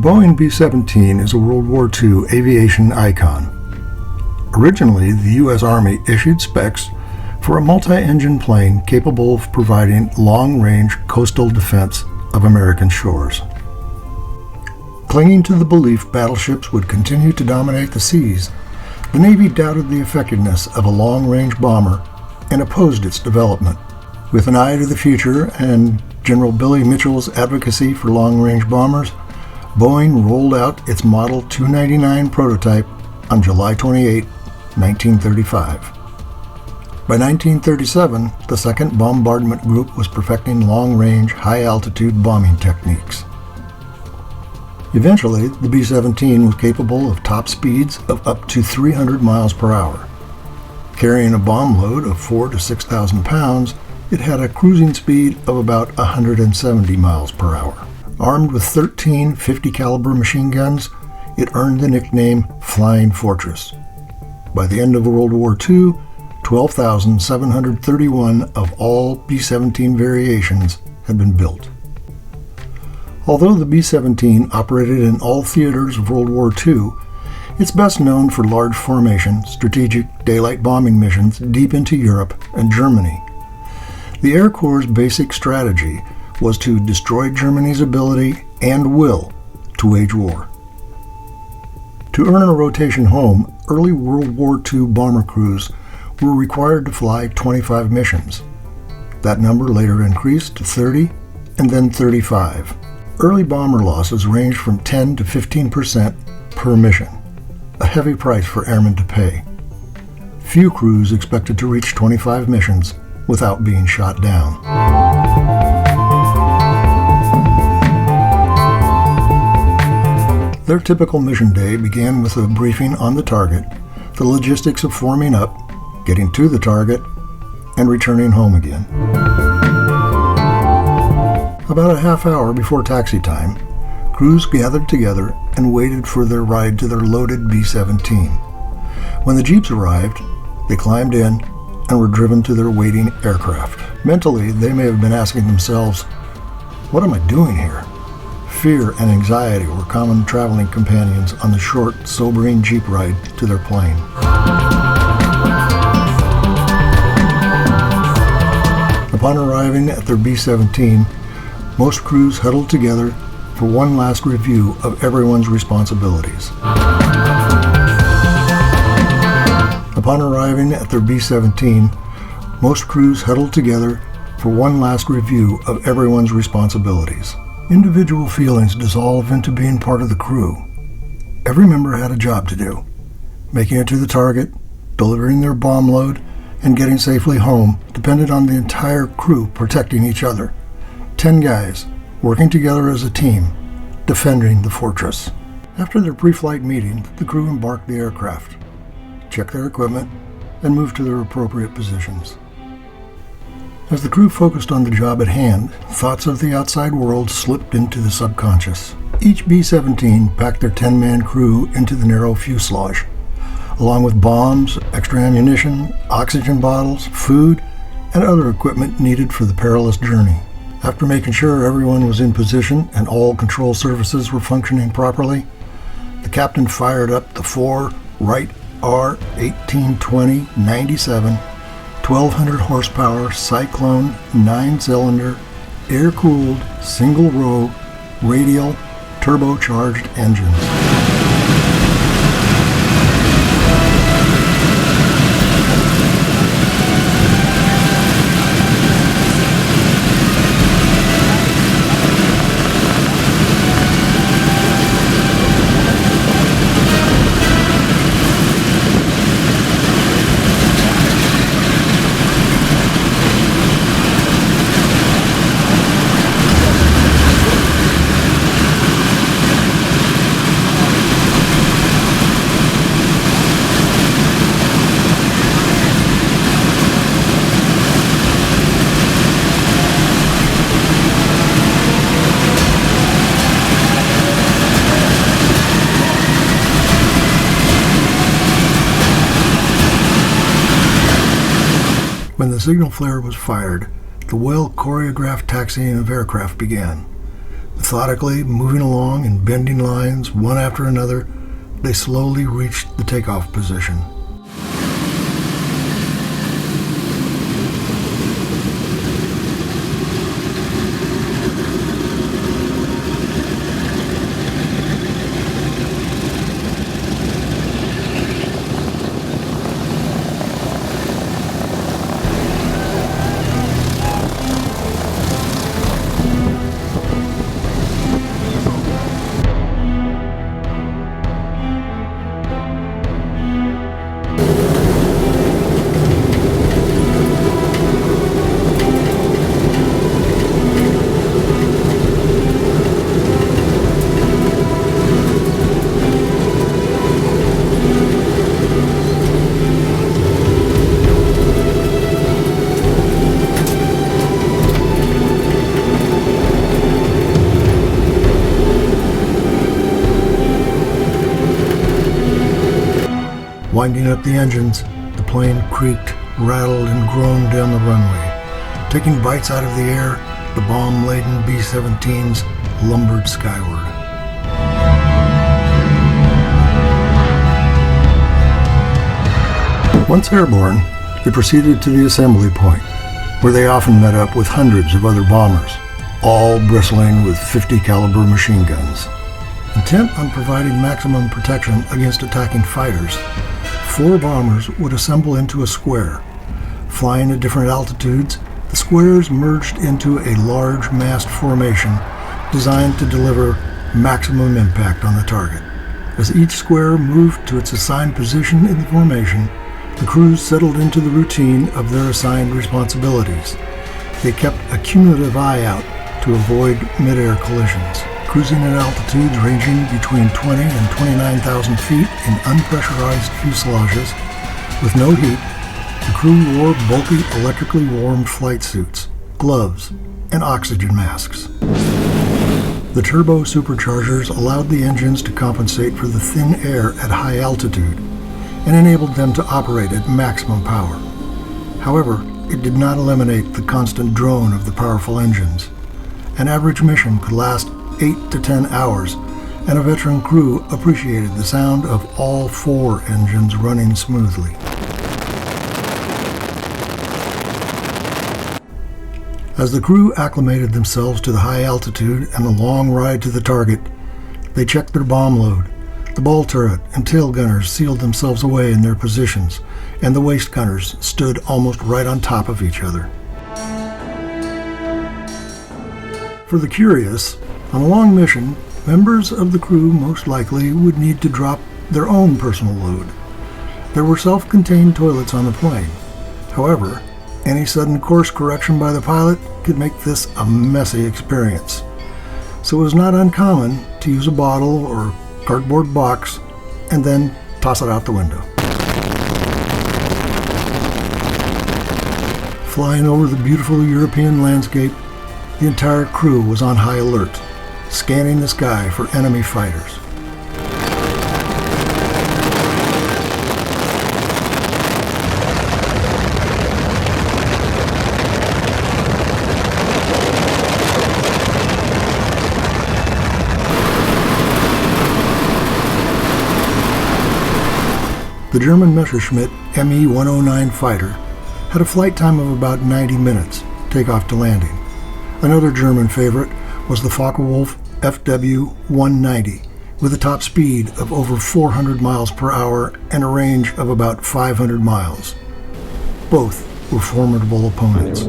Boeing B-17 is a World War II aviation icon. Originally, the U.S. Army issued specs for a multi-engine plane capable of providing long-range coastal defense of American shores. Clinging to the belief battleships would continue to dominate the seas, the Navy doubted the effectiveness of a long-range bomber and opposed its development. With an eye to the future and General Billy Mitchell's advocacy for long-range bombers, Boeing rolled out its Model 299 prototype on July 28, 1935. By 1937, the 2nd Bombardment Group was perfecting long-range, high-altitude bombing techniques. Eventually, the B-17 was capable of top speeds of up to 300 miles per hour. Carrying a bomb load of 4,000 to 6,000 pounds, it had a cruising speed of about 170 miles per hour. Armed with 13 .50 caliber machine guns, it earned the nickname Flying Fortress. By the end of World War II, 12,731 of all B-17 variations had been built. Although the B-17 operated in all theaters of World War II, it's best known for large formation, strategic daylight bombing missions deep into Europe and Germany. The Air Corps' basic strategy was to destroy Germany's ability and will to wage war. To earn a rotation home, early World War II bomber crews were required to fly 25 missions. That number later increased to 30 and then 35. Early bomber losses ranged from 10 to 15% per mission, a heavy price for airmen to pay. Few crews expected to reach 25 missions without being shot down. Their typical mission day began with a briefing on the target, the logistics of forming up, getting to the target, and returning home again. About a half hour before taxi time, crews gathered together and waited for their ride to their loaded B-17. When the jeeps arrived, they climbed in and were driven to their waiting aircraft. Mentally, they may have been asking themselves, "What am I doing here?" Fear and anxiety were common traveling companions on the short, sobering jeep ride to their plane. Upon arriving at their B-17, most crews huddled together for one last review of everyone's responsibilities. Upon arriving at their B-17, most crews huddled together for one last review of everyone's responsibilities. Individual feelings dissolve into being part of the crew. Every member had a job to do. Making it to the target, delivering their bomb load, and getting safely home depended on the entire crew protecting each other. 10 guys, working together as a team, defending the fortress. After their pre-flight meeting, the crew embarked the aircraft, checked their equipment, and moved to their appropriate positions. As the crew focused on the job at hand, thoughts of the outside world slipped into the subconscious. Each B-17 packed their 10-man crew into the narrow fuselage, along with bombs, extra ammunition, oxygen bottles, food, and other equipment needed for the perilous journey. After making sure everyone was in position and all control surfaces were functioning properly, the captain fired up the 4 Wright R-1820-97 1,200 horsepower Cyclone 9-cylinder, air-cooled, single-row, radial, turbocharged engines. When the signal flare was fired, the well-choreographed taxiing of aircraft began. The Methodically moving along in bending lines, one after another, they slowly reached the takeoff position. Winding up the engines, the plane creaked, rattled, and groaned down the runway. Taking bites out of the air, the bomb-laden B-17s lumbered skyward. Once airborne, they proceeded to the assembly point, where they often met up with hundreds of other bombers, all bristling with .50 caliber machine guns. Intent on providing maximum protection against attacking fighters, 4 bombers would assemble into a square. Flying at different altitudes, the squares merged into a large massed formation designed to deliver maximum impact on the target. As each square moved to its assigned position in the formation, the crews settled into the routine of their assigned responsibilities. They kept a cumulative eye out to avoid mid-air collisions. Cruising at altitudes ranging between 20 and 29,000 feet in unpressurized fuselages with no heat, the crew wore bulky electrically warmed flight suits, gloves, and oxygen masks. The turbo superchargers allowed the engines to compensate for the thin air at high altitude and enabled them to operate at maximum power. However, it did not eliminate the constant drone of the powerful engines. An average mission could last 8 to 10 hours, and a veteran crew appreciated the sound of all 4 engines running smoothly. As the crew acclimated themselves to the high altitude and the long ride to the target, they checked their bomb load. The ball turret and tail gunners sealed themselves away in their positions, and the waist gunners stood almost right on top of each other. For the curious, on a long mission, members of the crew most likely would need to drop their own personal load. There were self-contained toilets on the plane. However, any sudden course correction by the pilot could make this a messy experience. So it was not uncommon to use a bottle or cardboard box and then toss it out the window. Flying over the beautiful European landscape, the entire crew was on high alert, scanning the sky for enemy fighters. The German Messerschmitt Me-109 fighter had a flight time of about 90 minutes, takeoff to landing. Another German favorite was the Focke-Wulf FW-190, with a top speed of over 400 miles per hour and a range of about 500 miles. Both were formidable opponents.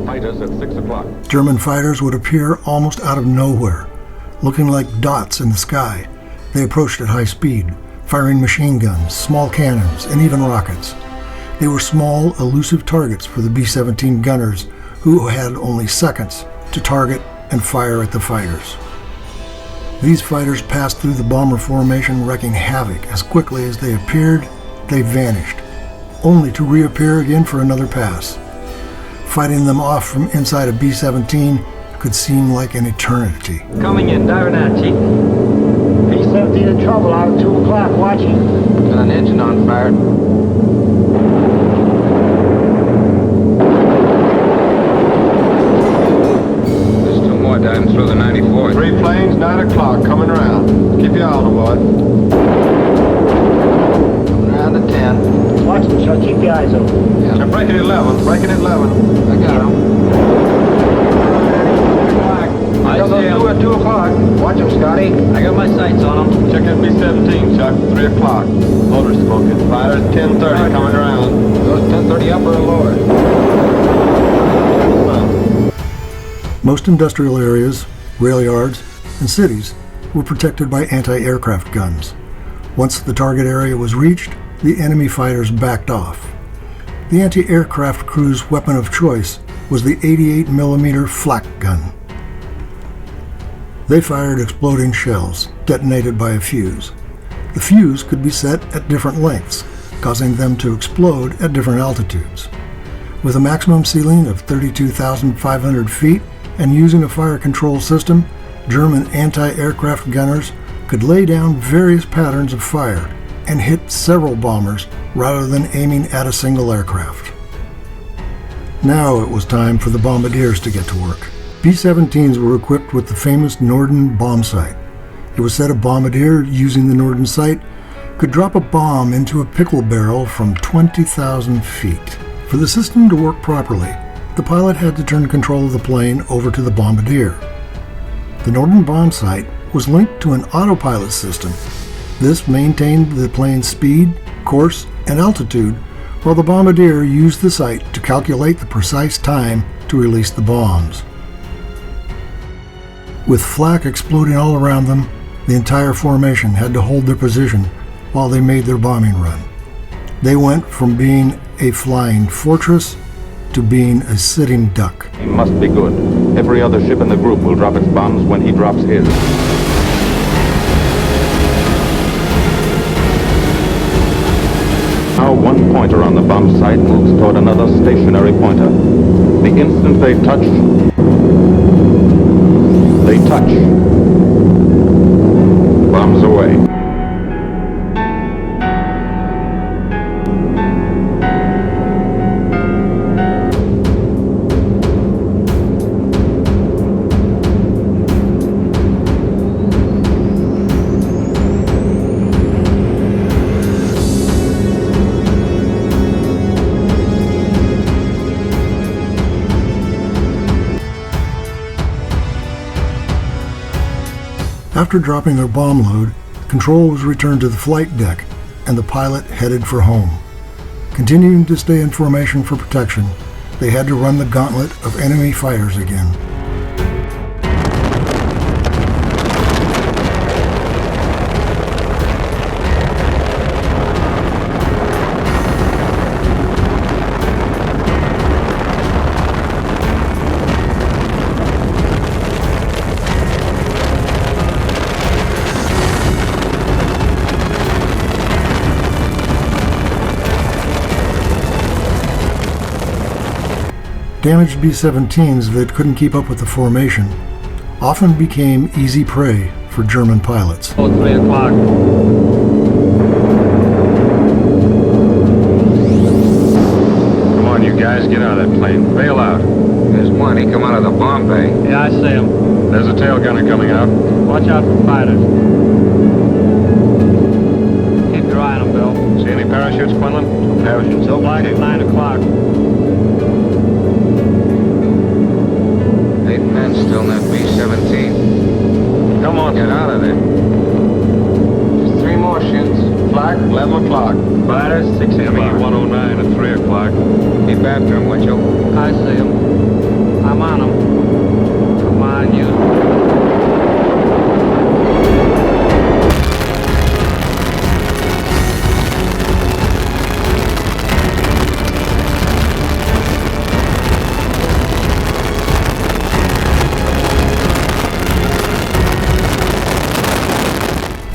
Fighters at 6 o'clock. German fighters would appear almost out of nowhere, looking like dots in the sky. They approached at high speed, firing machine guns, small cannons, and even rockets. They were small, elusive targets for the B-17 gunners, who had only seconds to target and fire at the fighters. These fighters passed through the bomber formation, wreaking havoc. As quickly as they appeared, they vanished, only to reappear again for another pass. Fighting them off from inside a B-17 could seem like an eternity. Coming in, diving out, Chief. B-17 in trouble out at 2 o'clock, watching. Got an engine on fire. There's 2 more down through the 94th. 3 planes, 9 o'clock, coming around. Keep your eye on them, boy. Coming around to 10. Watch them, Chuck. Keep your eyes open. They're breaking at 11, breaking at 11. I got him. I Got see those 2 him. at 2 o'clock. Watch them, Scotty. I got my sights on him. Check that B-17, Chuck, 3 o'clock. Motor smoking. Fighters, 10:30, coming around. Those 1030 upper or lower. Most industrial areas, rail yards, and cities were protected by anti-aircraft guns. Once the target area was reached, the enemy fighters backed off. The anti-aircraft crew's weapon of choice was the 88mm flak gun. They fired exploding shells, detonated by a fuse. The fuse could be set at different lengths, causing them to explode at different altitudes. With a maximum ceiling of 32,500 feet and using a fire control system, German anti-aircraft gunners could lay down various patterns of fire and hit several bombers rather than aiming at a single aircraft. Now it was time for the bombardiers to get to work. B-17s were equipped with the famous Norden bomb sight. It was said a bombardier using the Norden sight could drop a bomb into a pickle barrel from 20,000 feet. For the system to work properly, the pilot had to turn control of the plane over to the bombardier. The Norden bomb sight was linked to an autopilot system. This maintained the plane's speed, course, and altitude, while the bombardier used the sight to calculate the precise time to release the bombs. With flak exploding all around them, the entire formation had to hold their position while they made their bombing run. They went from being a flying fortress to being a sitting duck. He must be good. Every other ship in the group will drop its bombs when he drops his. Now one pointer on the bomb sight moves toward another stationary pointer. The instant they touch, bombs away. After dropping their bomb load, control was returned to the flight deck and the pilot headed for home. Continuing to stay in formation for protection, they had to run the gauntlet of enemy fighters again. Damaged B-17s that couldn't keep up with the formation often became easy prey for German pilots. Oh, 3 o'clock. Come on, you guys, get out of that plane. Bail out. There's one. He come out of the bomb bay. Yeah, I see him. There's a tail gunner coming out. Watch out for fighters. Keep your eye on them, Bill. See any parachutes, Quinlan? Parachutes open. Flag at 9 o'clock. 8 men still in that B-17. Come on. Get out of there. Just 3 more shoots. Flag, 11 o'clock. Fighters, 6 o'clock. ME-109 at 3 o'clock. Keep after him, would you? I see him. I'm on him. Come on, you.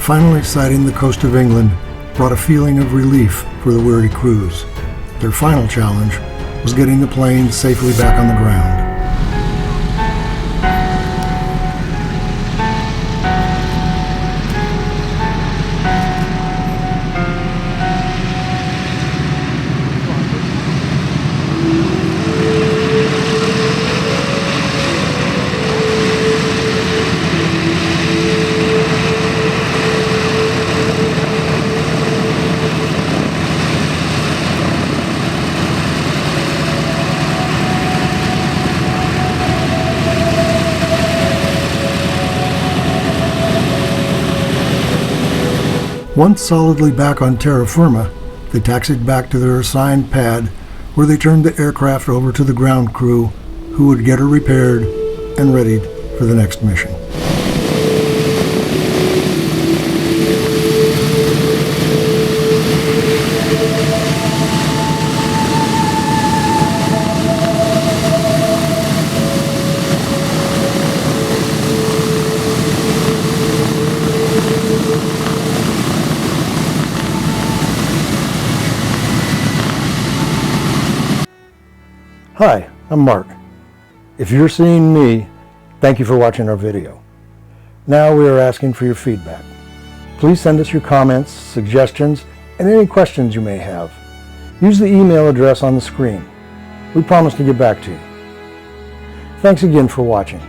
Finally sighting the coast of England brought a feeling of relief for the weary crews. Their final challenge was getting the plane safely back on the ground. Once solidly back on terra firma, they taxied back to their assigned pad, where they turned the aircraft over to the ground crew, who would get her repaired and readied for the next mission. Hi, I'm Mark. If you're seeing me, thank you for watching our video. Now we are asking for your feedback. Please send us your comments, suggestions, and any questions you may have. Use the email address on the screen. We promise to get back to you. Thanks again for watching.